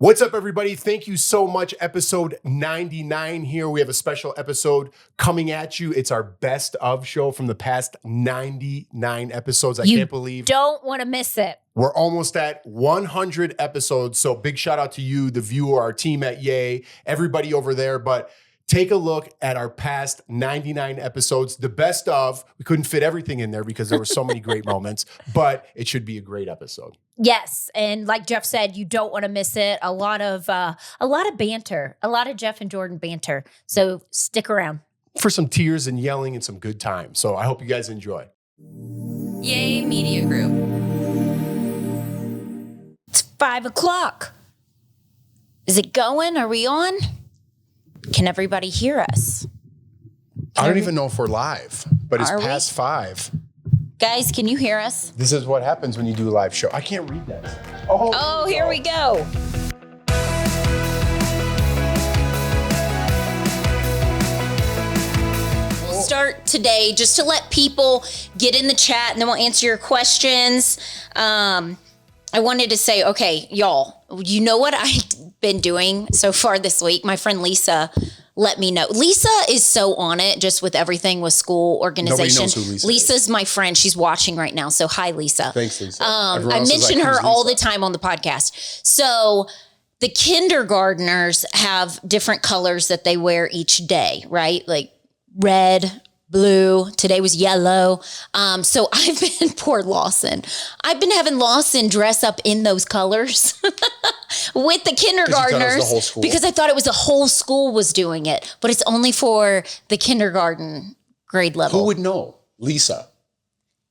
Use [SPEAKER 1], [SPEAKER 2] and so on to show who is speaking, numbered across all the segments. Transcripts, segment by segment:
[SPEAKER 1] What's up, everybody? Thank you so much. Episode 99 here. We have a special episode coming at you. It's our best of show from the past 99 episodes. I can't believe.
[SPEAKER 2] Don't want to miss it.
[SPEAKER 1] We're almost at 100 episodes. So big shout out to you, the viewer, our team at Yay, everybody over there. But take a look at our past 99 episodes, the best of. We couldn't fit everything in there because there were so many great moments, but it should be a great episode.
[SPEAKER 2] Yes, and like Jeff said, you don't want to miss it. A lot of banter, a lot of Jeff and Jordan banter. So stick around
[SPEAKER 1] For some tears and yelling and some good time. So I hope you guys enjoy.
[SPEAKER 3] Yay Media Group.
[SPEAKER 2] It's 5 o'clock. Is it going? Are we on? Can everybody hear us?
[SPEAKER 1] I don't even know if we're live, but it's past 5.
[SPEAKER 2] Guys, can you hear us?
[SPEAKER 1] This is what happens when you do a live show. I can't read that.
[SPEAKER 2] Oh, here we go. We'll start today just to let people get in the chat and then we'll answer your questions. I wanted to say, okay, y'all, you know what I've been doing so far this week? My friend Lisa let me know. Lisa is so on it just with everything with school organization.
[SPEAKER 1] Nobody knows who Lisa
[SPEAKER 2] Lisa's
[SPEAKER 1] is.
[SPEAKER 2] my friend. She's watching right now. So hi, Lisa.
[SPEAKER 1] Thanks, Lisa.
[SPEAKER 2] I mention her all the time on the podcast. So the kindergartners have different colors that they wear each day, right? Like red, blue. Today was yellow. So I've been, poor Lawson. I've been having Lawson dress up in those colors with the kindergartners because I thought it was the whole school was doing it, but it's only for the kindergarten grade level.
[SPEAKER 1] Who would know? Lisa.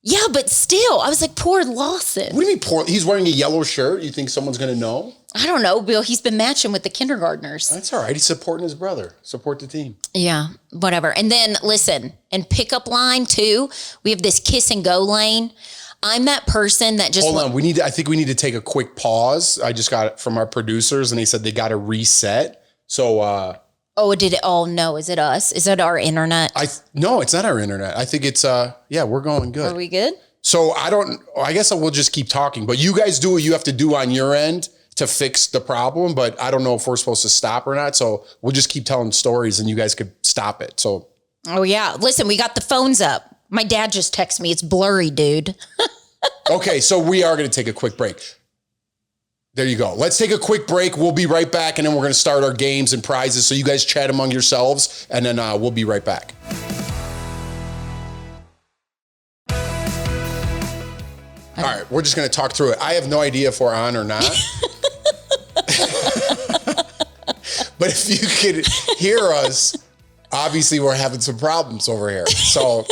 [SPEAKER 2] Yeah, but still, I was like, poor Lawson.
[SPEAKER 1] What do you mean poor? He's wearing a yellow shirt. You think someone's going to know?
[SPEAKER 2] I don't know, Bill. He's been matching with the kindergartners.
[SPEAKER 1] That's all right. He's supporting his brother. Support the team.
[SPEAKER 2] Yeah, whatever. And then listen, and pickup line too. We have this kiss and go lane. I'm that person that just
[SPEAKER 1] hold on. I think we need to take a quick pause. I just got it from our producers, and they said they got to reset. So,
[SPEAKER 2] oh, did it? Oh no, is it us? Is it our internet?
[SPEAKER 1] No, it's not our internet. I think it's yeah, we're going good.
[SPEAKER 2] Are we good?
[SPEAKER 1] So I guess we'll just keep talking. But you guys do what you have to do on your end to fix the problem. But I don't know if we're supposed to stop or not. So we'll just keep telling stories, and you guys could stop it. So.
[SPEAKER 2] Oh yeah, listen, we got the phones up. My dad just texted me. It's blurry, dude.
[SPEAKER 1] Okay, so we are going to take a quick break. There you go. Let's take a quick break. We'll be right back, and then we're going to start our games and prizes. So you guys chat among yourselves, and then we'll be right back. All right, we're just going to talk through it. I have no idea if we're on or not. But if you could hear us, obviously we're having some problems over here. So...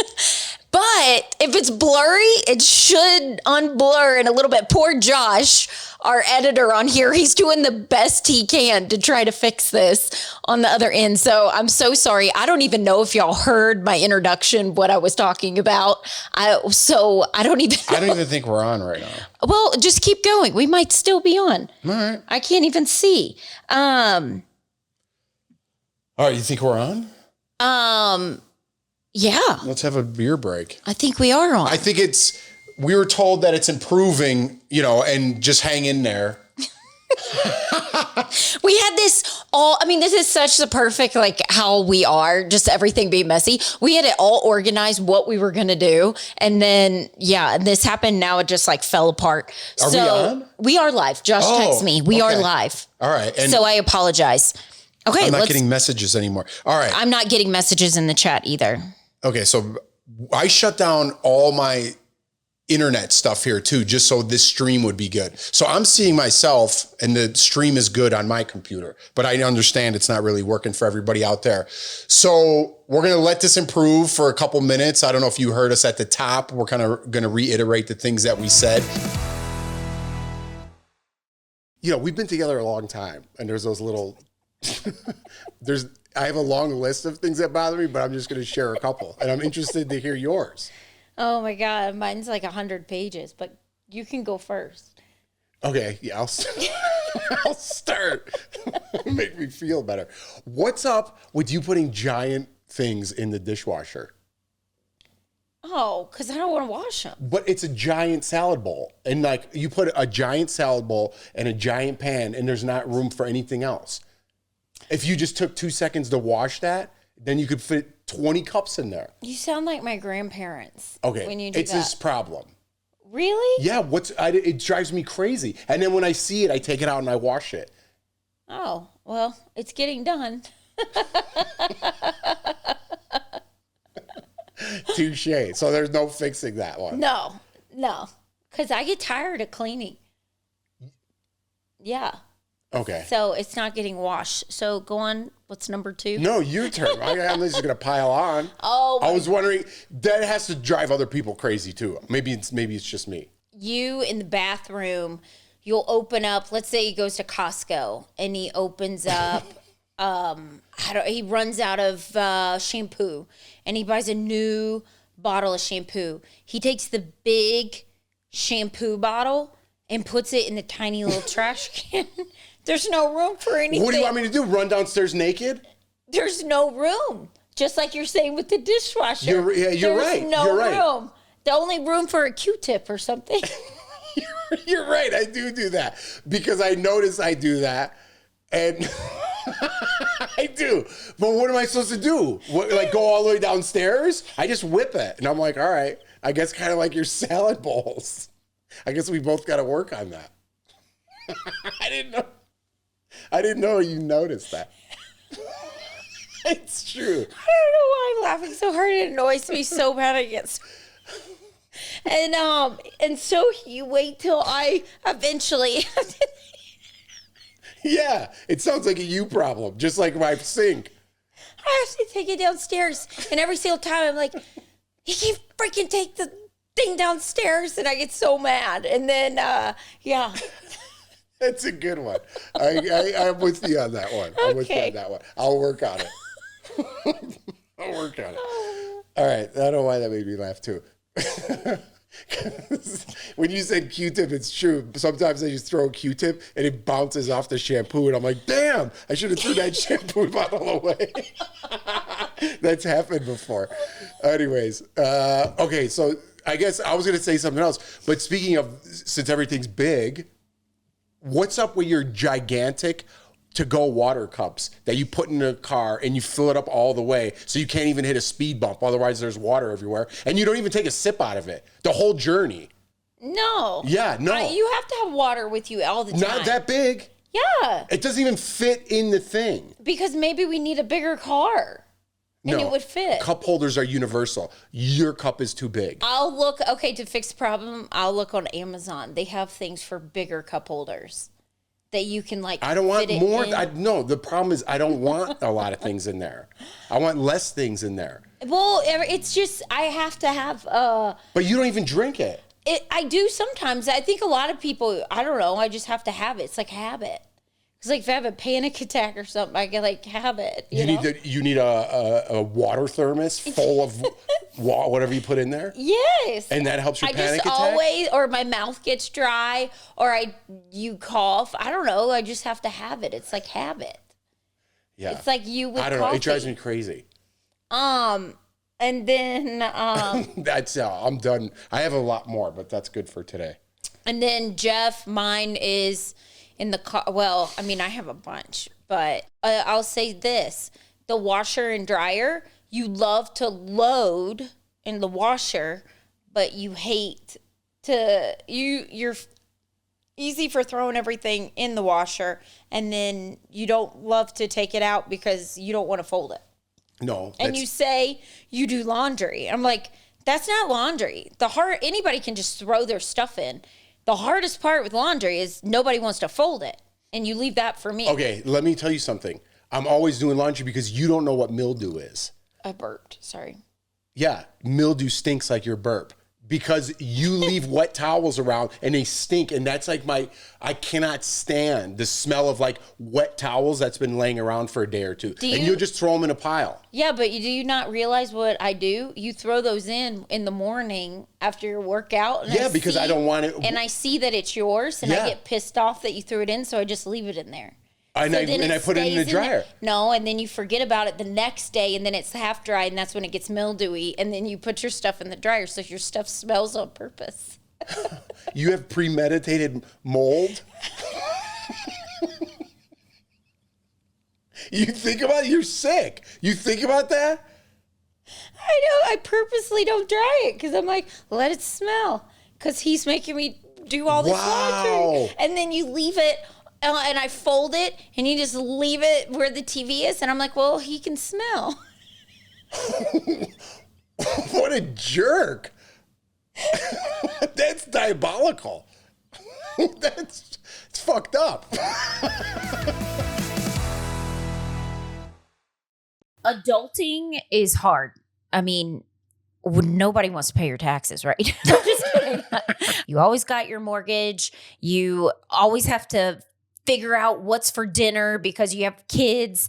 [SPEAKER 2] But if it's blurry, it should unblur in a little bit. Poor Josh, our editor on here, he's doing the best he can to try to fix this on the other end. So I'm so sorry. I don't even know if y'all heard my introduction, what I was talking about. I don't even
[SPEAKER 1] think we're on right now.
[SPEAKER 2] Well, just keep going. We might still be on.
[SPEAKER 1] All right.
[SPEAKER 2] I can't even see.
[SPEAKER 1] All right, you think we're on?
[SPEAKER 2] Yeah.
[SPEAKER 1] Let's have a beer break.
[SPEAKER 2] I think we are on.
[SPEAKER 1] I think we were told that it's improving, and just hang in there.
[SPEAKER 2] We had this this is such the perfect, like how we are, just everything being messy. We had it all organized, what we were going to do. And then, this happened. Now it just like fell apart.
[SPEAKER 1] Are we on?
[SPEAKER 2] We are live. Josh texted me. We are live.
[SPEAKER 1] All right. And
[SPEAKER 2] so I apologize. Okay.
[SPEAKER 1] I'm not getting messages anymore. All right.
[SPEAKER 2] I'm not getting messages in the chat either.
[SPEAKER 1] Okay, so I shut down all my internet stuff here too, just so this stream would be good. So I'm seeing myself and the stream is good on my computer, but I understand it's not really working for everybody out there. So we're going to let this improve for a couple minutes. I don't know if you heard us at the top. We're kind of going to reiterate the things that we said. We've been together a long time, and there's those little, I have a long list of things that bother me, but I'm just going to share a couple, and I'm interested to hear yours.
[SPEAKER 2] Oh my God. Mine's like 100 pages, but you can go first.
[SPEAKER 1] Okay. Yeah. I'll start. Make me feel better. What's up with you putting giant things in the dishwasher?
[SPEAKER 2] Oh, because I don't want to wash them.
[SPEAKER 1] But it's a giant salad bowl. And like you put a giant salad bowl in a giant pan and there's not room for anything else. If you just took 2 seconds to wash that, then you could fit 20 cups in there.
[SPEAKER 2] You sound like my grandparents.
[SPEAKER 1] Okay.
[SPEAKER 2] When you do
[SPEAKER 1] it's
[SPEAKER 2] that.
[SPEAKER 1] this problem.
[SPEAKER 2] Really?
[SPEAKER 1] Yeah. It drives me crazy. And then when I see it, I take it out and I wash it.
[SPEAKER 2] Oh, well, it's getting done.
[SPEAKER 1] Touche. So there's no fixing that one.
[SPEAKER 2] No. Because I get tired of cleaning. Yeah.
[SPEAKER 1] Okay.
[SPEAKER 2] So it's not getting washed. So go on. What's number 2?
[SPEAKER 1] No, your turn. I'm just going to pile on.
[SPEAKER 2] Oh.
[SPEAKER 1] I was wondering, that has to drive other people crazy too. Maybe it's just me.
[SPEAKER 2] You in the bathroom, you'll open up, let's say he goes to Costco and he opens up, he runs out of shampoo and he buys a new bottle of shampoo. He takes the big shampoo bottle and puts it in the tiny little trash can. There's no room for anything.
[SPEAKER 1] What do you want me to do? Run downstairs naked?
[SPEAKER 2] There's no room. Just like you're saying with the dishwasher.
[SPEAKER 1] You're
[SPEAKER 2] There's
[SPEAKER 1] right.
[SPEAKER 2] no
[SPEAKER 1] You're right.
[SPEAKER 2] room. The only room for a Q-tip or something.
[SPEAKER 1] You're right. I do that because I notice I do that, and I do. But what am I supposed to do? Like go all the way downstairs? I just whip it, and I'm like, all right. I guess kind of like your salad bowls. I guess we both got to work on that. I didn't know you noticed that. It's true.
[SPEAKER 2] I don't know why I'm laughing so hard. It annoys me so bad. I get. And so you wait till I eventually.
[SPEAKER 1] Yeah, it sounds like a you problem, just like my sink.
[SPEAKER 2] I have to take it downstairs, and every single time I'm like, "He can't freaking take the thing downstairs," and I get so mad. And then, yeah.
[SPEAKER 1] That's a good one. I'm with you on that one. I'm with you on that one. I'll work on it. I'll work on it. All right. I don't know why that made me laugh too. When you said Q-tip, it's true. Sometimes I just throw a Q-tip and it bounces off the shampoo and I'm like, damn, I should have threw that shampoo bottle away. That's happened before. Anyways, okay, so I guess I was going to say something else. But speaking of, since everything's big, what's up with your gigantic to-go water cups that you put in a car and you fill it up all the way so you can't even hit a speed bump, otherwise there's water everywhere, and you don't even take a sip out of it the whole journey?
[SPEAKER 2] No.
[SPEAKER 1] Yeah, no.
[SPEAKER 2] You have to have water with you all the time.
[SPEAKER 1] Not that big.
[SPEAKER 2] Yeah.
[SPEAKER 1] It doesn't even fit in the thing.
[SPEAKER 2] Because maybe we need a bigger car. And it would fit.
[SPEAKER 1] Cup holders are universal. Your cup is too big.
[SPEAKER 2] I'll look, okay, to fix the problem, I'll look on Amazon. They have things for bigger cup holders that you can like.
[SPEAKER 1] I don't want
[SPEAKER 2] fit
[SPEAKER 1] more.
[SPEAKER 2] it in.
[SPEAKER 1] No, the problem is I don't want a lot of things in there. I want less things in there.
[SPEAKER 2] Well, it's just, I have to have.
[SPEAKER 1] But you don't even drink it.
[SPEAKER 2] I do sometimes. I think a lot of people, I don't know, I just have to have it. It's like habit. It's like if I have a panic attack or something, I can like have it. You know?
[SPEAKER 1] You need a water thermos full of whatever you put in there.
[SPEAKER 2] Yes,
[SPEAKER 1] and that helps your panic attack.
[SPEAKER 2] Always, or my mouth gets dry, or you cough. I don't know. I just have to have it. It's like habit.
[SPEAKER 1] Yeah,
[SPEAKER 2] it's like you with
[SPEAKER 1] I don't
[SPEAKER 2] coffee.
[SPEAKER 1] know. It drives me crazy.
[SPEAKER 2] And then
[SPEAKER 1] that's I'm done. I have a lot more, but that's good for today.
[SPEAKER 2] And then Jeff, mine is in the car. Well, I mean, I have a bunch, but I'll say this: the washer and dryer. You love to load in the washer, but you hate to you're easy for throwing everything in the washer, and then you don't love to take it out because you don't want to fold it.
[SPEAKER 1] No.
[SPEAKER 2] And you say you do laundry. I'm like, that's not laundry. Anybody can just throw their stuff in. The hardest part with laundry is nobody wants to fold it, and you leave that for me.
[SPEAKER 1] Okay, let me tell you something. I'm always doing laundry because you don't know what mildew is.
[SPEAKER 2] I burped. Sorry.
[SPEAKER 1] Yeah, mildew stinks like your burp because you leave wet towels around and they stink. And that's like I cannot stand the smell of like wet towels that's been laying around for a day or two. And you'll just throw them in a pile.
[SPEAKER 2] Yeah, but do you not realize what I do? You throw those in the morning after your workout. And
[SPEAKER 1] because I don't want it.
[SPEAKER 2] And I see that it's yours and I get pissed off that you threw it in. So I just leave it in there.
[SPEAKER 1] And I put it in the dryer.
[SPEAKER 2] No, and then you forget about it the next day, and then it's half dried, and that's when it gets mildewy, and then you put your stuff in the dryer, so your stuff smells on purpose.
[SPEAKER 1] You have premeditated mold? You think about it? You're sick. You think about that?
[SPEAKER 2] I know. I purposely don't dry it because I'm like, let it smell, because he's making me do all this laundry. And then you leave it, and I fold it, and you just leave it where the TV is. And I'm like, well, he can smell.
[SPEAKER 1] What a jerk. That's diabolical. It's fucked up.
[SPEAKER 2] Adulting is hard. I mean, nobody wants to pay your taxes, right? Just kidding. You always got your mortgage. You always have to figure out what's for dinner because you have kids.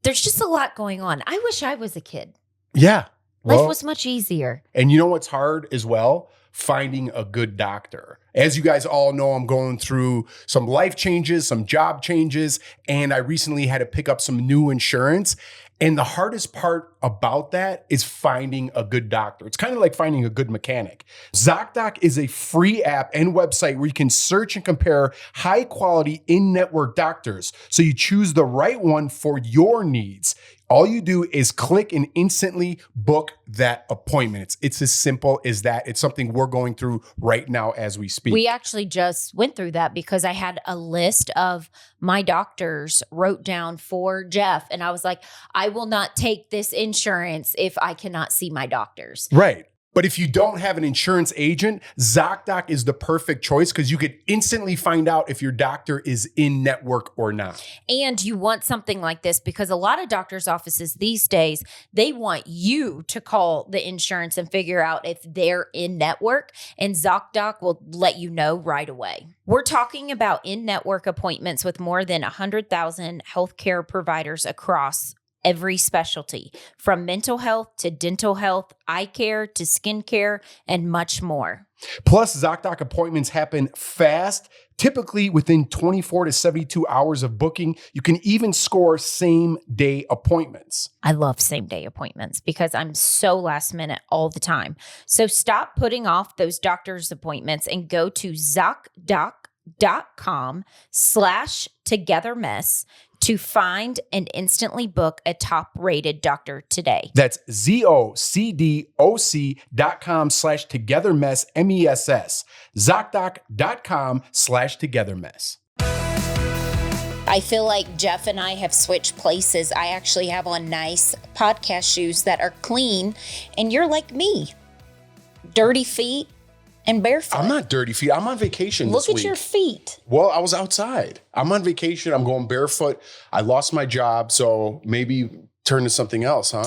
[SPEAKER 2] There's just a lot going on. I wish I was a kid.
[SPEAKER 1] Yeah.
[SPEAKER 2] Life was much easier.
[SPEAKER 1] And you know what's hard as well? Finding a good doctor. As you guys all know, I'm going through some life changes, some job changes, and I recently had to pick up some new insurance. And the hardest part about that is finding a good doctor. It's kind of like finding a good mechanic. ZocDoc is a free app and website where you can search and compare high quality in-network doctors so you choose the right one for your needs. All you do is click and instantly book that appointment. It's as simple as that. It's something we're going through right now as we speak.
[SPEAKER 2] We actually just went through that because I had a list of my doctors wrote down for Jeff. And I was like, I will not take this insurance if I cannot see my doctors.
[SPEAKER 1] Right. But if you don't have an insurance agent, ZocDoc is the perfect choice because you could instantly find out if your doctor is in network or not.
[SPEAKER 2] And you want something like this because a lot of doctors' offices these days, they want you to call the insurance and figure out if they're in network, and ZocDoc will let you know right away. We're talking about in-network appointments with more than 100,000 healthcare providers across every specialty, from mental health to dental health, eye care to skin care, and much more.
[SPEAKER 1] Plus, ZocDoc appointments happen fast, typically within 24 to 72 hours of booking. You can even score same-day appointments.
[SPEAKER 2] I love same-day appointments because I'm so last minute all the time. So stop putting off those doctor's appointments and go to ZocDoc.com/Togethermess to find and instantly book a top-rated doctor today.
[SPEAKER 1] That's ZocDoc.com/Togetherness, MESS. ZocDoc.com/Togetherness.
[SPEAKER 2] I feel like Jeff and I have switched places. I actually have on nice podcast shoes that are clean, and you're like me, dirty feet and barefoot.
[SPEAKER 1] I'm not dirty feet. I'm on vacation this week.
[SPEAKER 2] Look at your feet.
[SPEAKER 1] Well, I was outside. I'm on vacation. I'm going barefoot. I lost my job, so maybe turn to something else, huh?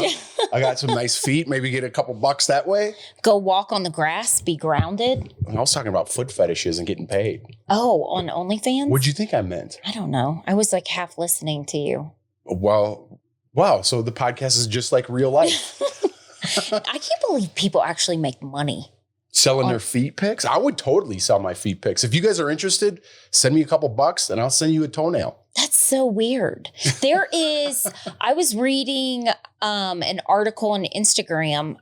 [SPEAKER 1] I got some nice feet. Maybe get a couple bucks that way.
[SPEAKER 2] Go walk on the grass, be grounded.
[SPEAKER 1] I was talking about foot fetishes and getting paid.
[SPEAKER 2] Oh, on OnlyFans?
[SPEAKER 1] What'd you think I meant?
[SPEAKER 2] I don't know. I was like half listening to you.
[SPEAKER 1] Well, wow. So the podcast is just like real life.
[SPEAKER 2] I can't believe people actually make money
[SPEAKER 1] selling their feet pics. I would totally sell my feet pics. If you guys are interested, send me a couple bucks and I'll send you a toenail.
[SPEAKER 2] That's so weird. There is, I was reading an article on Instagram.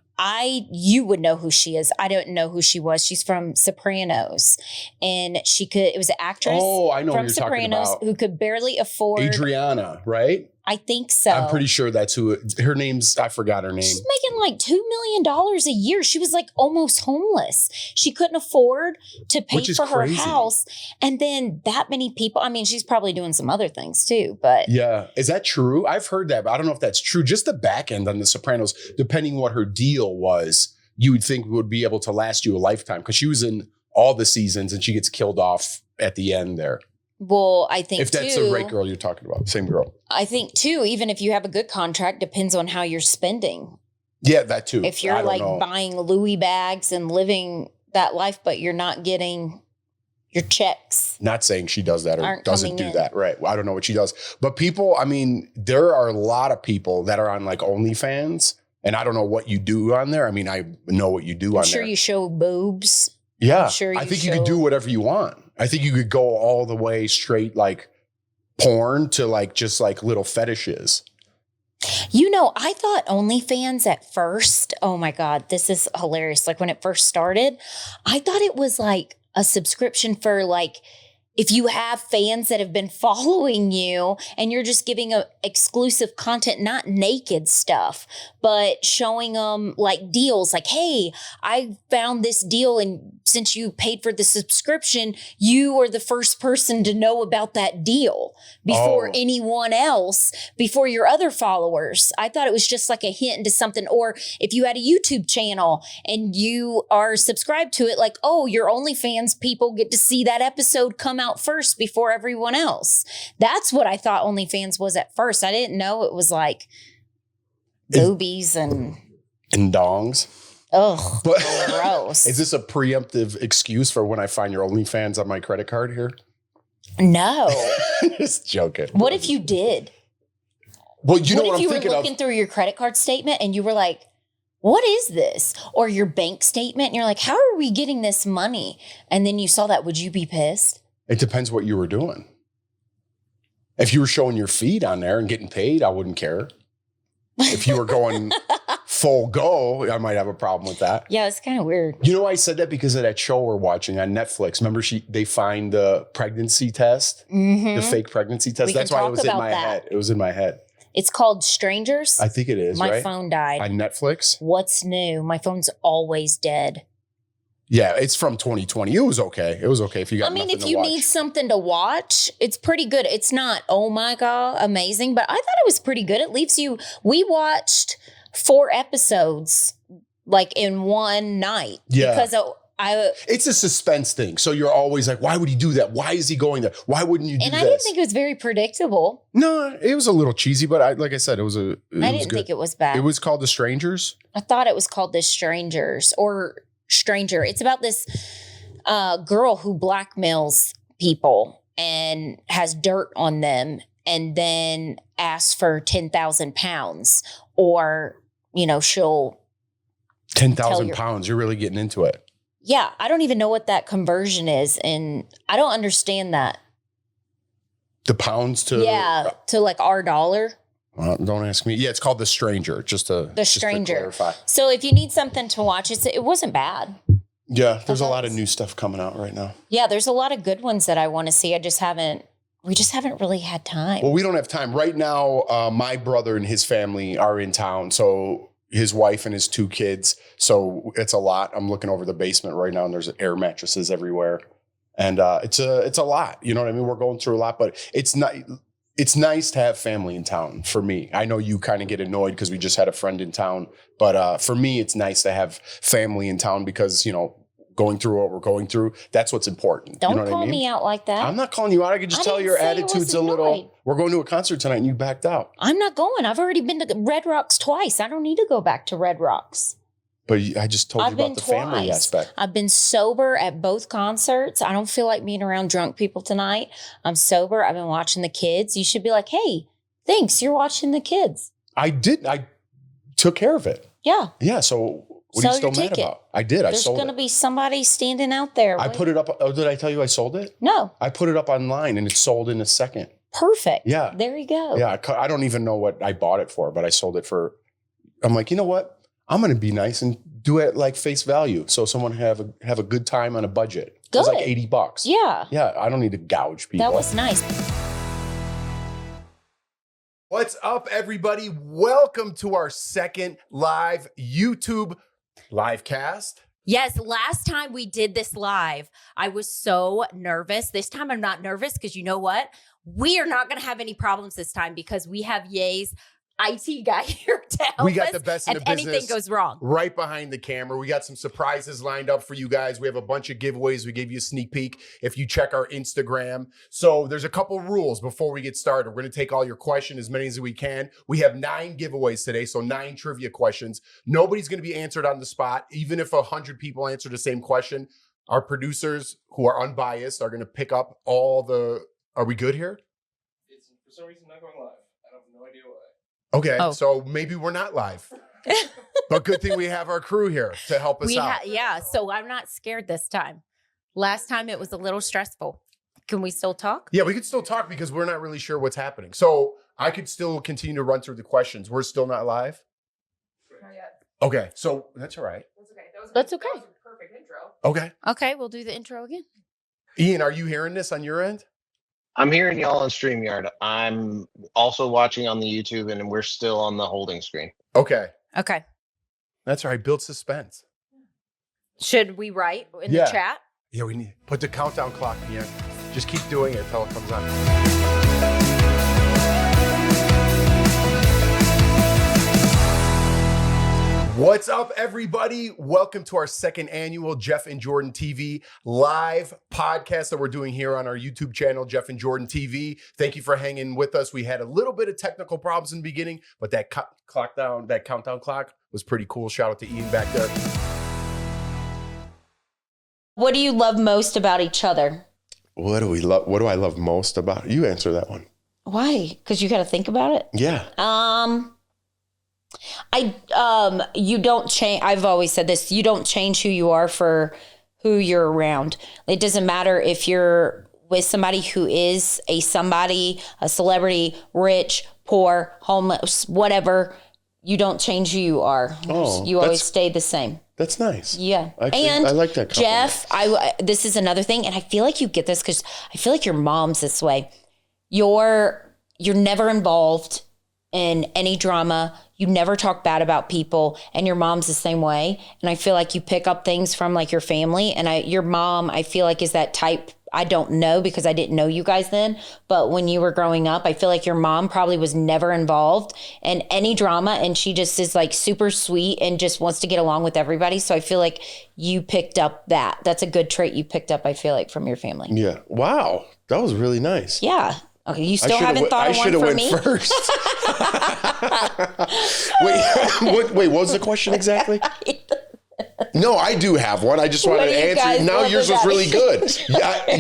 [SPEAKER 2] You would know who she is. I don't know who she was. She's from Sopranos, and it was an actress.
[SPEAKER 1] Oh, I know
[SPEAKER 2] from
[SPEAKER 1] who you're
[SPEAKER 2] Sopranos
[SPEAKER 1] talking about.
[SPEAKER 2] who could barely afford.
[SPEAKER 1] Adriana, right?
[SPEAKER 2] I think so.
[SPEAKER 1] I'm pretty sure that's who her name's. I forgot her name.
[SPEAKER 2] She's making like $2 million a year. She was like almost homeless. She couldn't afford to pay for her house. And then that many people, I mean, she's probably doing some other things too, but.
[SPEAKER 1] Yeah. Is that true? I've heard that, but I don't know if that's true. Just the back end on the Sopranos, depending what her deal was, you would think would be able to last you a lifetime because she was in all the seasons and she gets killed off at the end there.
[SPEAKER 2] Well, I think
[SPEAKER 1] if that's the right girl you're talking about, same girl.
[SPEAKER 2] I think too, even if you have a good contract, depends on how you're spending.
[SPEAKER 1] Yeah, that too.
[SPEAKER 2] If you're like buying Louis bags and living that life, but you're not getting your checks.
[SPEAKER 1] Not saying she does that or doesn't do that. Right. Well, I don't know what she does. But people, I mean, there are a lot of people that are on like OnlyFans, and I don't know what you do on there. I mean, I know what you do on there.
[SPEAKER 2] I'm sure you show boobs.
[SPEAKER 1] Yeah. I think you could do whatever you want. I think you could go all the way straight, like porn to like just like little fetishes.
[SPEAKER 2] You know, I thought OnlyFans at first, oh my God, this is hilarious. Like when it first started, I thought it was like a subscription for like, if you have fans that have been following you and you're just giving a exclusive content, not naked stuff, but showing them like deals like, hey, I found this deal. And since you paid for the subscription, you are the first person to know about that deal before anyone else, before your other followers. I thought it was just like a hint into something. Or if you had a YouTube channel and you are subscribed to it, like, oh, your OnlyFans people get to see that episode come out first before everyone else. That's what I thought OnlyFans was at first. I didn't know it was like boobies and
[SPEAKER 1] dongs.
[SPEAKER 2] Oh,
[SPEAKER 1] But
[SPEAKER 2] gross.
[SPEAKER 1] Is this a preemptive excuse for when I find your OnlyFans on my credit card here?
[SPEAKER 2] No.
[SPEAKER 1] Just joking.
[SPEAKER 2] What if you did?
[SPEAKER 1] Well, you know what
[SPEAKER 2] if
[SPEAKER 1] I'm
[SPEAKER 2] you were
[SPEAKER 1] thinking
[SPEAKER 2] looking through your credit card statement and you were like, what is this? Or your bank statement and you're like, how are we getting this money? And then you saw that, would you be pissed?
[SPEAKER 1] It depends what you were doing. If you were showing your feet on there and getting paid, I wouldn't care. If you were going full go, I might have a problem with that.
[SPEAKER 2] Yeah, it's kind of weird.
[SPEAKER 1] You know, I said that because of that show we're watching on Netflix. Remember, they find the pregnancy test, the fake pregnancy test. That's why it was in my head. It was in my head.
[SPEAKER 2] It's called Strangers.
[SPEAKER 1] I think it is.
[SPEAKER 2] My
[SPEAKER 1] right?
[SPEAKER 2] phone died.
[SPEAKER 1] On Netflix.
[SPEAKER 2] What's new? My phone's always dead.
[SPEAKER 1] Yeah, it's from 2020. It was okay. It was okay if you got.
[SPEAKER 2] I mean,
[SPEAKER 1] nothing
[SPEAKER 2] if you need something to watch, it's pretty good. It's not, oh my God, amazing, but I thought it was pretty good. It leaves you. We watched 4 episodes like in one night.
[SPEAKER 1] Yeah.
[SPEAKER 2] Because
[SPEAKER 1] it's a suspense thing. So you're always like, why would he do that? Why is he going there? Why wouldn't you do this?
[SPEAKER 2] And I didn't think it was very predictable.
[SPEAKER 1] No, it was a little cheesy, but like I said, I didn't
[SPEAKER 2] think it was bad.
[SPEAKER 1] It was called The Strangers.
[SPEAKER 2] I thought it was called The Strangers or Stranger. It's about this girl who blackmails people and has dirt on them and then asks for 10,000 pounds or, she'll
[SPEAKER 1] 10,000 pounds. You're really getting into it.
[SPEAKER 2] Yeah. I don't even know what that conversion is. And I don't understand that.
[SPEAKER 1] The pounds to
[SPEAKER 2] like our dollar.
[SPEAKER 1] Don't ask me. Yeah, it's called The Stranger.
[SPEAKER 2] The Stranger.
[SPEAKER 1] To clarify.
[SPEAKER 2] So if you need something to watch, it wasn't bad.
[SPEAKER 1] Yeah, there's a lot of new stuff coming out right now.
[SPEAKER 2] Yeah, there's a lot of good ones that I want to see. We just haven't really had time.
[SPEAKER 1] Well, we don't have time right now. My brother and his family are in town, so his wife and his 2 kids. So it's a lot. I'm looking over the basement right now, and there's air mattresses everywhere, and it's a lot. You know what I mean? We're going through a lot, but it's not. It's nice to have family in town for me. I know you kind of get annoyed because we just had a friend in town, but for me, it's nice to have family in town because, going through what we're going through, that's what's important.
[SPEAKER 2] Don't
[SPEAKER 1] you know what
[SPEAKER 2] call
[SPEAKER 1] I mean?
[SPEAKER 2] me out like that.
[SPEAKER 1] I'm not calling you out. I could just tell your attitude's a little, we're going to a concert tonight and you backed out.
[SPEAKER 2] I'm not going. I've already been to Red Rocks twice. I don't need to go back to Red Rocks.
[SPEAKER 1] But I just told you about the family aspect.
[SPEAKER 2] I've been sober at both concerts. I don't feel like being around drunk people tonight. I'm sober. I've been watching the kids. You should be like, hey, thanks. You're watching the kids.
[SPEAKER 1] I did. I took care of it.
[SPEAKER 2] Yeah.
[SPEAKER 1] Yeah. So what are you still mad about? I did. I sold it.
[SPEAKER 2] There's going to be somebody standing out there.
[SPEAKER 1] I put it up. Oh, did I tell you I sold it?
[SPEAKER 2] No.
[SPEAKER 1] I put it up online and it sold in a second.
[SPEAKER 2] Perfect.
[SPEAKER 1] Yeah.
[SPEAKER 2] There you go.
[SPEAKER 1] Yeah. I don't even know what I bought it for, but I sold it for, I'm like, you know what? I'm going to be nice and do it like face value. So someone have a good time on a budget. Good. It was like $80.
[SPEAKER 2] Yeah.
[SPEAKER 1] Yeah. I don't need to gouge people.
[SPEAKER 2] That was nice.
[SPEAKER 1] What's up, everybody? Welcome to our second live YouTube live cast.
[SPEAKER 3] Yes, last time we did this live, I was so nervous. This time I'm not nervous because you know what? We are not going to have any problems this time because we have Ye's IT guy here to help
[SPEAKER 1] We got
[SPEAKER 3] us
[SPEAKER 1] the best in
[SPEAKER 3] if
[SPEAKER 1] the business.
[SPEAKER 3] anything goes wrong.
[SPEAKER 1] Right behind the camera. We got some surprises lined up for you guys. We have a bunch of giveaways. We gave you a sneak peek if you check our Instagram. So there's a couple rules before we get started. We're going to take all your questions, as many as we can. We have 9 giveaways today, so 9 trivia questions. Nobody's going to be answered on the spot. Even if 100 people answer the same question, our producers who are unbiased are going to pick up all the... Are we good here?
[SPEAKER 4] It's for some reason not going live. I have no idea why.
[SPEAKER 1] Okay, so maybe we're not live. But good thing we have our crew here to help us out.
[SPEAKER 3] Yeah, so I'm not scared this time. Last time it was a little stressful. Can we still talk?
[SPEAKER 1] Yeah, we could still talk because we're not really sure what's happening. So I could still continue to run through the questions. We're still not live?
[SPEAKER 4] Not yet.
[SPEAKER 1] Okay, so that's all right.
[SPEAKER 4] That's okay.
[SPEAKER 3] That's okay.
[SPEAKER 4] That was a perfect intro.
[SPEAKER 1] Okay.
[SPEAKER 3] Okay, we'll do the intro again.
[SPEAKER 1] Ian, are you hearing this on your end?
[SPEAKER 5] I'm hearing y'all on StreamYard. I'm also watching on the YouTube, and we're still on the holding screen.
[SPEAKER 1] Okay.
[SPEAKER 3] Okay.
[SPEAKER 1] That's all right. Build suspense.
[SPEAKER 3] Should we write in
[SPEAKER 1] Yeah.
[SPEAKER 3] the chat?
[SPEAKER 1] Yeah, we need put the countdown clock in. Just keep doing it until it comes on. What's up, everybody? Welcome to our second annual Jeff and Jordan TV live podcast that we're doing here on our YouTube channel, Jeff and Jordan TV. Thank you for hanging with us. We had a little bit of technical problems in the beginning, but that countdown clock was pretty cool. Shout out to Ian back there.
[SPEAKER 2] What do you love most about each other?
[SPEAKER 6] What do we love? What do I love most about it? You answer that one.
[SPEAKER 2] Why? Because you got to think about it.
[SPEAKER 6] Yeah.
[SPEAKER 2] You don't change. I've always said this. You don't change who you are for who you're around. It doesn't matter if you're with somebody who is a celebrity, rich, poor, homeless, whatever. You don't change who you are.
[SPEAKER 6] Oh,
[SPEAKER 2] You always stay the same.
[SPEAKER 6] That's nice.
[SPEAKER 2] Yeah.
[SPEAKER 6] Actually,
[SPEAKER 2] and
[SPEAKER 6] I like that compliment.
[SPEAKER 2] Jeff, this is another thing. And I feel like you get this because I feel like your mom's this way. You're never involved in any drama. You never talk bad about people, and your mom's the same way. And I feel like you pick up things from like your family, and your mom, I feel like is that type. I don't know because I didn't know you guys then, but when you were growing up, I feel like your mom probably was never involved in any drama, and she just is like super sweet and just wants to get along with everybody. So I feel like you picked up that. That's a good trait you picked up, I feel like, from your family.
[SPEAKER 6] Yeah. Wow. That was really nice.
[SPEAKER 2] Yeah. Okay, you still haven't thought of one for me?
[SPEAKER 6] I should have went first. Wait, what was the question exactly? No, I do have one. I just wanted to answer. Now yours was really good.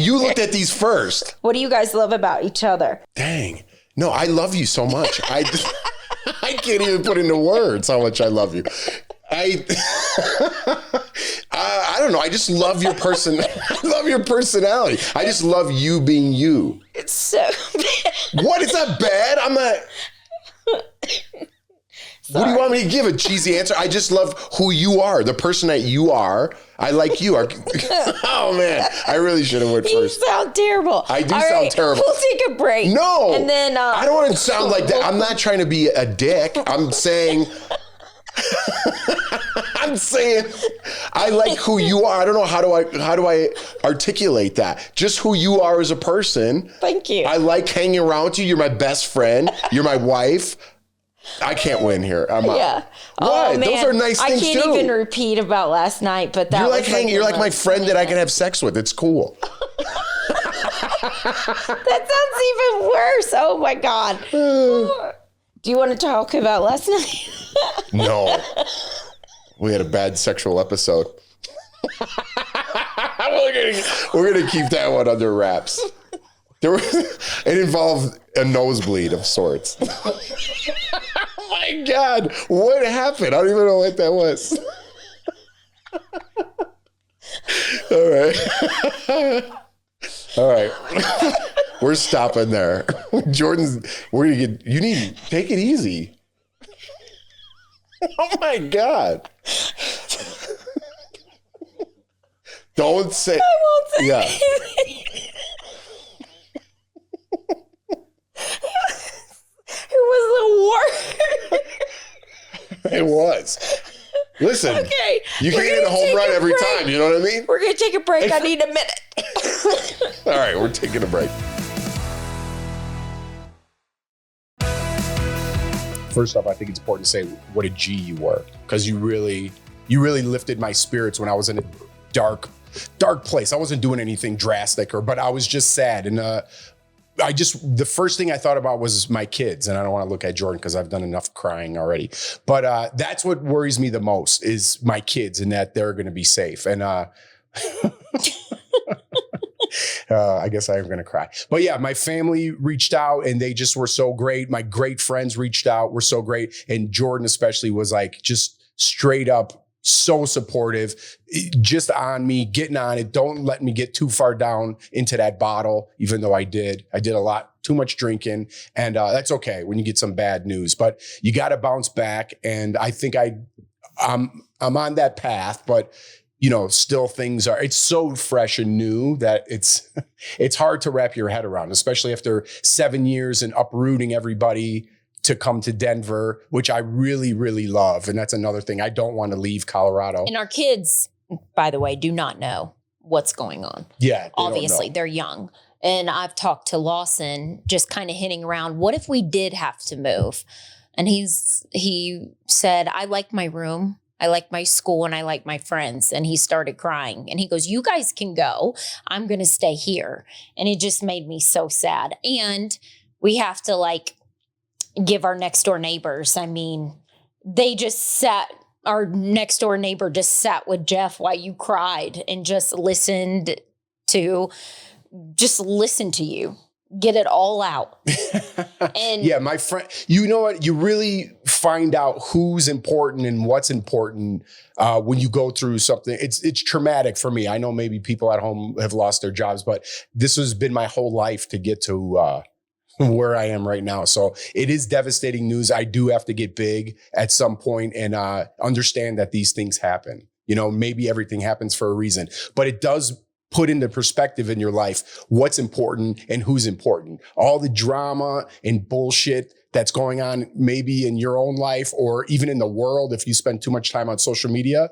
[SPEAKER 6] You looked at these first.
[SPEAKER 2] What do you guys love about each other?
[SPEAKER 6] Dang. No, I love you so much. I can't even put into words how much I love you. I don't know. I just love your person. I love your personality. I just love you being you.
[SPEAKER 2] It's so bad.
[SPEAKER 6] What? It's not bad. I'm not. What do you want me to give? A cheesy answer? I just love who you are, the person that you are. I like you. Oh man, I really should have went first.
[SPEAKER 2] You sound terrible.
[SPEAKER 6] I do sound terrible.
[SPEAKER 2] We'll take a break.
[SPEAKER 6] No,
[SPEAKER 2] and then
[SPEAKER 6] I don't want to sound like that. I'm not trying to be a dick. I'm saying. I'm saying I like who you are. I don't know how do I articulate that? Just who you are as a person.
[SPEAKER 2] Thank you.
[SPEAKER 6] I like hanging around with you. You're my best friend. You're my wife. I can't win here. I'm out.
[SPEAKER 2] Yeah.
[SPEAKER 6] What?
[SPEAKER 2] Oh,
[SPEAKER 6] Those are nice things too.
[SPEAKER 2] I can't even repeat about last night, but that
[SPEAKER 6] you're like my friend that I can have sex with. It's cool.
[SPEAKER 2] That sounds even worse. Oh my God. Do you want to talk about last night?
[SPEAKER 6] No. We had a bad sexual episode. We're gonna keep that one under wraps. It involved a nosebleed of sorts. Oh my God, what happened? I don't even know what that was. All right. We're stopping there. You need to take it easy. Oh my God. Don't say.
[SPEAKER 2] I won't say
[SPEAKER 6] Yeah.
[SPEAKER 2] anything. It was the worst.
[SPEAKER 6] It was. Listen.
[SPEAKER 2] Okay.
[SPEAKER 6] You can't hit a home run every time. You know what I mean?
[SPEAKER 2] We're going to take a break. I need a minute.
[SPEAKER 6] All right, we're taking a break.
[SPEAKER 1] First off, I think it's important to say what a G you were, because you really lifted my spirits when I was in a dark place. I wasn't doing anything drastic, but I was just sad. And the first thing I thought about was my kids. And I don't want to look at Jordan because I've done enough crying already. But that's what worries me the most is my kids and that they're going to be safe. And I guess I am going to cry. But yeah, my family reached out and they just were so great. My great friends reached out, were so great. And Jordan especially was like just straight up so supportive, just on me, getting on it. Don't let me get too far down into that bottle, even though I did a lot, too much drinking. And that's okay when you get some bad news, but you got to bounce back. And I think I'm on that path, but you know, still it's so fresh and new that it's hard to wrap your head around, especially after 7 years and uprooting everybody to come to Denver, which I really, really love. And that's another thing. I don't want to leave Colorado.
[SPEAKER 2] And our kids, by the way, do not know what's going on.
[SPEAKER 1] Yeah.
[SPEAKER 2] Obviously, they're young. And I've talked to Lawson, just kind of hinting around, what if we did have to move? And he said, I like my room. I like my school and I like my friends. And he started crying and he goes, you guys can go. I'm going to stay here. And it just made me so sad. And we have to give our next door neighbors. I mean, our next door neighbor just sat with Jeff while you cried and just listened to you. Get it all out. And
[SPEAKER 1] yeah, my friend, you know what? You really find out who's important and what's important when you go through something. It's traumatic for me. I know maybe people at home have lost their jobs, but this has been my whole life to get to where I am right now. So it is devastating news. I do have to get big at some point and understand that these things happen. You know, maybe everything happens for a reason, but it does put into perspective in your life what's important and who's important. All the drama and bullshit that's going on maybe in your own life or even in the world, if you spend too much time on social media,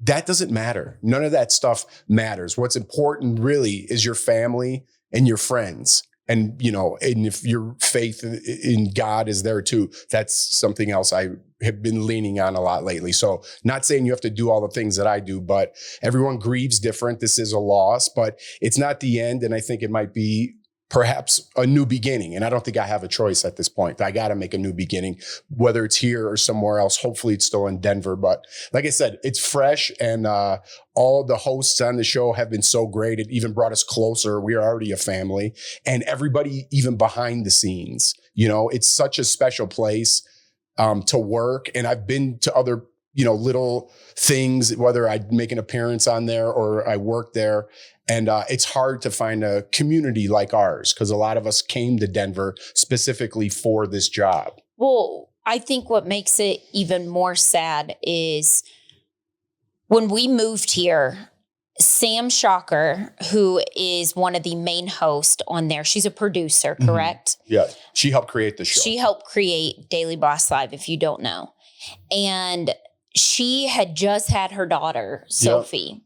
[SPEAKER 1] that doesn't matter. None of that stuff matters. What's important really is your family and your friends. And, you know, and if your faith in God is there too, that's something else I have been leaning on a lot lately. So not saying you have to do all the things that I do, but everyone grieves different. This is a loss, but it's not the end. And I think it might be perhaps a new beginning. And I don't think I have a choice at this point. I got to make a new beginning, whether it's here or somewhere else. Hopefully it's still in Denver. But like I said, it's fresh. And all the hosts on the show have been so great. It even brought us closer. We are already a family. And everybody, even behind the scenes, you know, it's such a special place to work. And I've been to other, you know, little things, whether I make an appearance on there or I work there. And it's hard to find a community like ours because a lot of us came to Denver specifically for this job.
[SPEAKER 2] Well, I think what makes it even more sad is when we moved here, Sam Shocker, who is one of the main hosts on there, she's a producer, correct?
[SPEAKER 1] Mm-hmm. Yeah, she helped create the show.
[SPEAKER 2] She helped create Daily Boss Live, if you don't know. And she had just had her daughter, Sophie. Yep.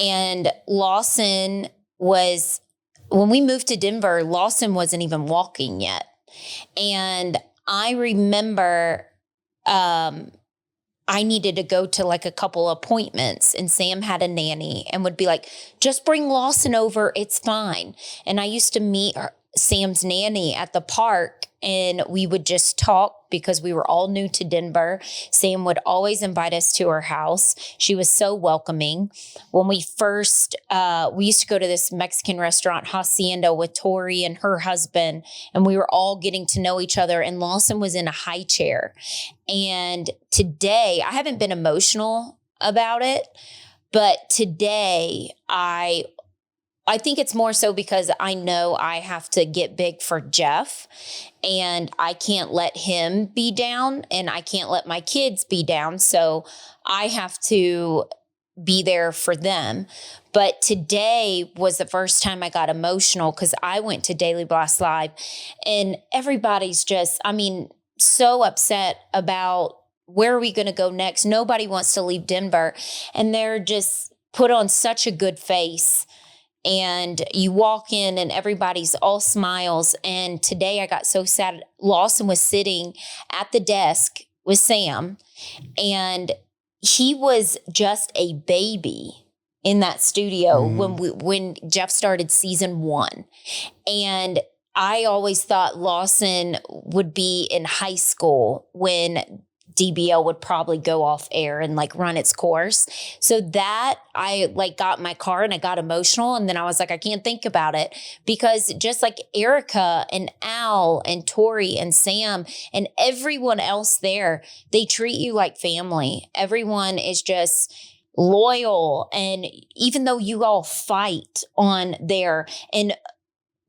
[SPEAKER 2] And Lawson when we moved to Denver, Lawson wasn't even walking yet. And I remember I needed to go to a couple appointments and Sam had a nanny and would be like, just bring Lawson over. It's fine. And I used to meet Sam's nanny at the park and we would just talk because we were all new to Denver. Sam would always invite us to her house. She was so welcoming. When we first, we used to go to this Mexican restaurant, Hacienda, with Tori and her husband, and we were all getting to know each other. And Lawson was in a high chair. And today, I haven't been emotional about it, but today I think it's more so because I know I have to get big for Jeff and I can't let him be down and I can't let my kids be down. So I have to be there for them. But today was the first time I got emotional because I went to Daily Boss Live and everybody's just, so upset about where are we going to go next? Nobody wants to leave Denver and they're just put on such a good face. And you walk in and everybody's all smiles. And today I got so sad. Lawson was sitting at the desk with Sam and he was just a baby in that studio when Jeff started season 1. And I always thought Lawson would be in high school when DBL would probably go off air and like run its course. So that I like got in my car and I got emotional. And then I was like, I can't think about it, because just like Erica and Al and Tori and Sam and everyone else there, they treat you like family. Everyone is just loyal. And even though you all fight on there and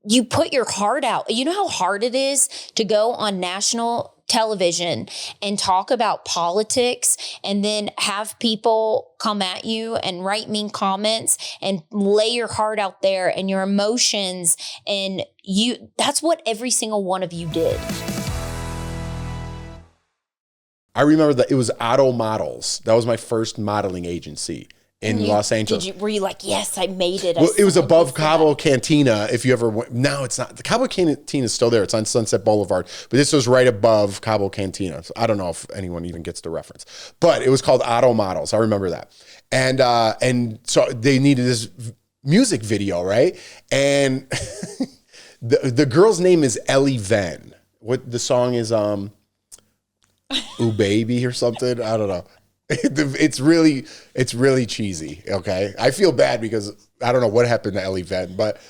[SPEAKER 2] you put your heart out, you know how hard it is to go on national television and talk about politics and then have people come at you and write mean comments and lay your heart out there and your emotions. And that's what every single one of you did.
[SPEAKER 6] I remember that it was Auto Models. That was my first modeling agency in Los Angeles.
[SPEAKER 2] Were you like, yes, I made it?
[SPEAKER 6] Well, it was above Cabo Cantina. If you ever went, now it's not. The Cabo Cantina is still there. It's on Sunset Boulevard, but this was right above Cabo Cantina. So I don't know if anyone even gets the reference, but it was called Auto Models. I remember that. And so they needed this music video, right? And the girl's name is Ellie Venn. What the song is, Ooh Baby or something. I don't know. It's really cheesy. Okay. I feel bad because I don't know what happened to Ellie Venn, but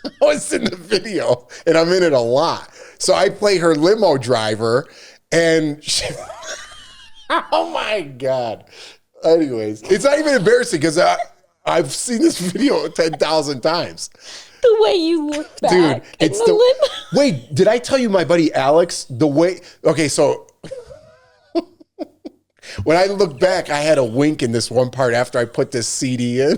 [SPEAKER 6] I was in the video and I'm in it a lot. So I play her limo driver and oh my God. Anyways, it's not even embarrassing because I've seen this video 10,000 times.
[SPEAKER 2] The way you look back.
[SPEAKER 6] Dude, it's the limo. Wait, did I tell you my buddy Alex, okay, so when I look back, I had a wink in this one part after I put this CD in.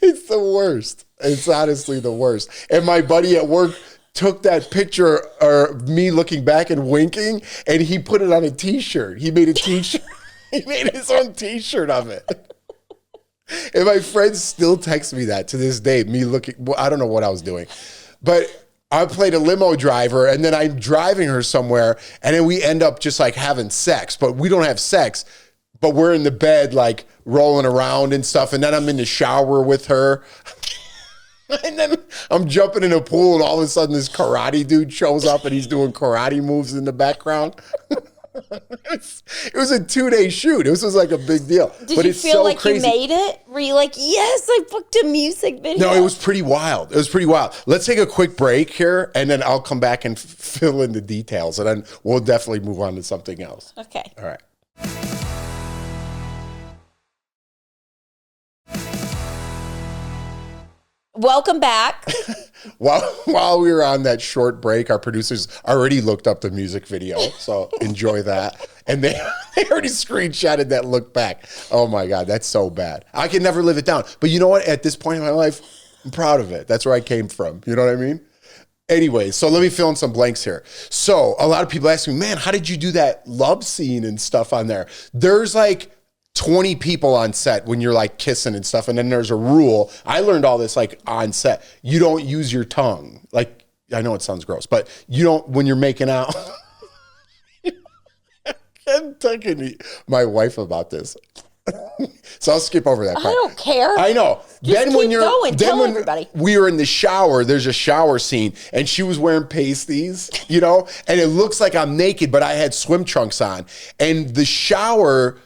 [SPEAKER 6] It's the worst. It's honestly the worst. And my buddy at work took that picture of me looking back and winking, and he put it on a T-shirt. He made a T-shirt. He made his own T-shirt of it. And my friends still text me that to this day, me looking, well, I don't know what I was doing. But I played a limo driver, and then I'm driving her somewhere, and then we end up just like having sex, but we don't have sex, but we're in the bed like rolling around and stuff, and then I'm in the shower with her. And then I'm jumping in a pool, and all of a sudden this karate dude shows up, and he's doing karate moves in the background. It was a 2-day shoot. This was like a big deal.
[SPEAKER 2] Did you feel like you made it? Were you like, yes, I booked a music video?
[SPEAKER 6] No, it was pretty wild. It was pretty wild. Let's take a quick break here, and then I'll come back and fill in the details, and then we'll definitely move on to something else.
[SPEAKER 2] Okay.
[SPEAKER 6] All right.
[SPEAKER 2] Welcome back.
[SPEAKER 6] While we were on that short break, our producers already looked up the music video, so enjoy that. And they already screenshotted that look back. Oh my God, that's so bad. I can never live it down. But you know what? At this point in my life, I'm proud of it. That's where I came from. You know what I mean? Anyway, so let me fill in some blanks here. So a lot of people ask me, man, how did you do that love scene and stuff on there? There's like 20 people on set when you're like kissing and stuff. And then there's a rule. I learned all this like on set. You don't use your tongue. Like, I know it sounds gross, but you don't, when you're making out. I'm talking to my wife about this. So I'll skip over that part.
[SPEAKER 2] I don't care.
[SPEAKER 6] I know.
[SPEAKER 2] Just keep going. Tell everybody.
[SPEAKER 6] We were in the shower, there's a shower scene, and she was wearing pasties, you know, and it looks like I'm naked, but I had swim trunks on. And the shower,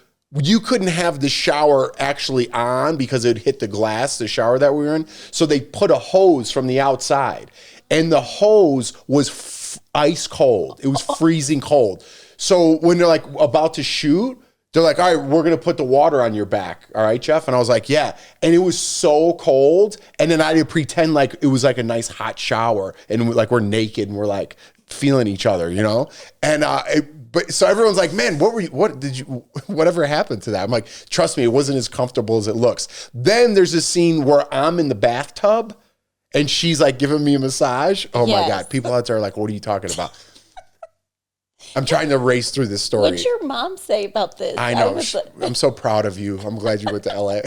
[SPEAKER 6] you couldn't have the shower actually on because it would hit the glass, the shower that we were in. So they put a hose from the outside, and the hose was ice cold. It was freezing cold. So when they're like about to shoot, they're like, all right, we're going to put the water on your back. All right, Jeff? And I was like, yeah. And it was so cold. And then I did pretend like it was like a nice hot shower. And like we're naked and we're like feeling each other, you know? And but so everyone's like, man, whatever happened to that? I'm like, trust me, it wasn't as comfortable as it looks. Then there's this scene where I'm in the bathtub and she's like giving me a massage. Oh my God. People out there are like, what are you talking about? I'm trying to race through this story.
[SPEAKER 2] What'd your mom say about this?
[SPEAKER 6] I know. I'm so proud of you. I'm glad you went to LA.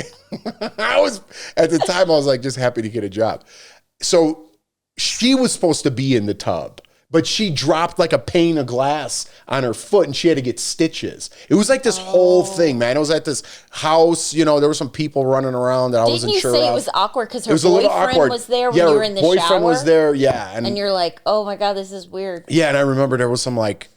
[SPEAKER 6] At the time, I was like just happy to get a job. So she was supposed to be in the tub but she dropped like a pane of glass on her foot and she had to get stitches. It was like this whole thing, man. It was at this house, you know, there were some people running around that I wasn't sure
[SPEAKER 2] Didn't you say
[SPEAKER 6] of.
[SPEAKER 2] it was awkward because her
[SPEAKER 6] was a little
[SPEAKER 2] boyfriend
[SPEAKER 6] awkward.
[SPEAKER 2] was there when
[SPEAKER 6] Yeah,
[SPEAKER 2] you
[SPEAKER 6] her
[SPEAKER 2] were in the shower?
[SPEAKER 6] boyfriend was there, yeah.
[SPEAKER 2] And you're like, oh my God, this is weird.
[SPEAKER 6] Yeah, and I remember there was some like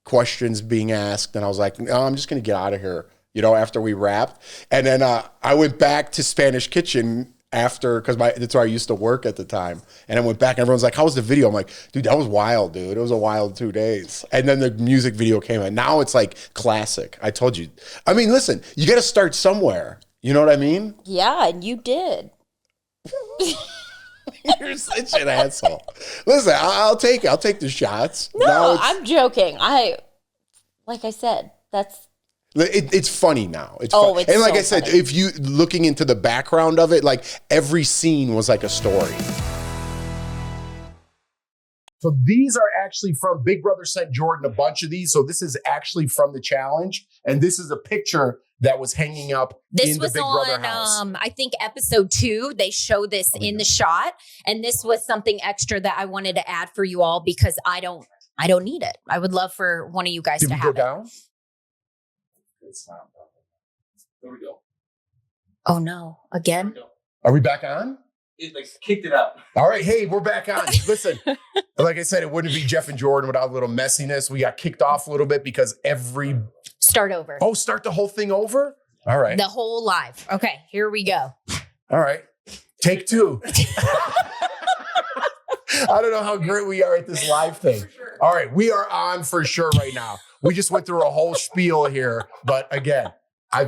[SPEAKER 6] questions being asked and I was like, no, I'm just going to get out of here, you know, after we wrapped. And then I went back to Spanish Kitchen after, because that's where I used to work at the time. And I went back and everyone's like, how was the video? I'm like, dude, that was wild, dude. It was a wild 2 days. And then the music video came out. Now it's like classic. I told you. I mean, listen, you got to start somewhere. You know what I mean?
[SPEAKER 2] Yeah, and you did.
[SPEAKER 6] You're such an asshole. Listen, I'll take the shots.
[SPEAKER 2] No, I'm joking. Like I said,
[SPEAKER 6] it's funny now. It's
[SPEAKER 2] Oh,
[SPEAKER 6] fun.
[SPEAKER 2] it's
[SPEAKER 6] And like
[SPEAKER 2] so
[SPEAKER 6] I said,
[SPEAKER 2] funny.
[SPEAKER 6] if you looking into the background of it, like every scene was like a story. So these are actually from Big Brother sent Jordan a bunch of these. So this is actually from the challenge, and this is a picture that was hanging up
[SPEAKER 3] This
[SPEAKER 6] in the
[SPEAKER 3] was
[SPEAKER 6] Big Brother house.
[SPEAKER 3] on, I think, episode 2. They show this in the shot, and this was something extra that I wanted to add for you all because I don't need it. I would love for one of you guys
[SPEAKER 6] Did
[SPEAKER 3] to
[SPEAKER 6] we
[SPEAKER 3] have
[SPEAKER 6] go
[SPEAKER 3] it.
[SPEAKER 6] down?
[SPEAKER 1] There we go.
[SPEAKER 3] Oh no! Again?
[SPEAKER 6] Are we back on?
[SPEAKER 1] It like kicked it up.
[SPEAKER 6] All right, hey, we're back on. Listen, like I said, it wouldn't be Jeff and Jordan without a little messiness. We got kicked off a little bit because
[SPEAKER 3] Start over.
[SPEAKER 6] start the whole thing over? All right.
[SPEAKER 3] The whole live. Okay, here we go.
[SPEAKER 6] All right. Take 2. I don't know how great we are at this live thing. All right, we are on for sure right now. We just went through a whole spiel here, but again, I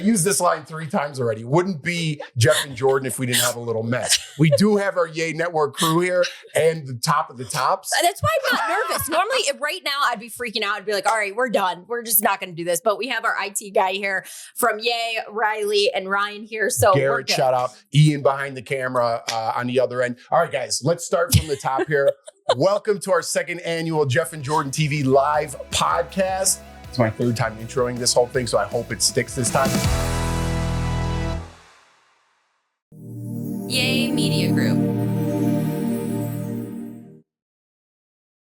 [SPEAKER 6] used this line 3 times already. Wouldn't be Jeff and Jordan if we didn't have a little mess. We do have our Yay Network crew here and the top of the tops.
[SPEAKER 3] That's why I'm not nervous. Normally, right now, I'd be freaking out. I'd be like, all right, we're done. We're just not going to do this. But we have our IT guy here from Yay, Riley, and Ryan here. So we're
[SPEAKER 6] Garrett,
[SPEAKER 3] good.
[SPEAKER 6] shout out. Ian behind the camera on the other end. All right, guys, let's start from the top here. Welcome to our 2nd annual Jeff and Jordan TV live podcast. It's my 3rd time introing this whole thing, so I hope it sticks this time.
[SPEAKER 7] Yay Media Group.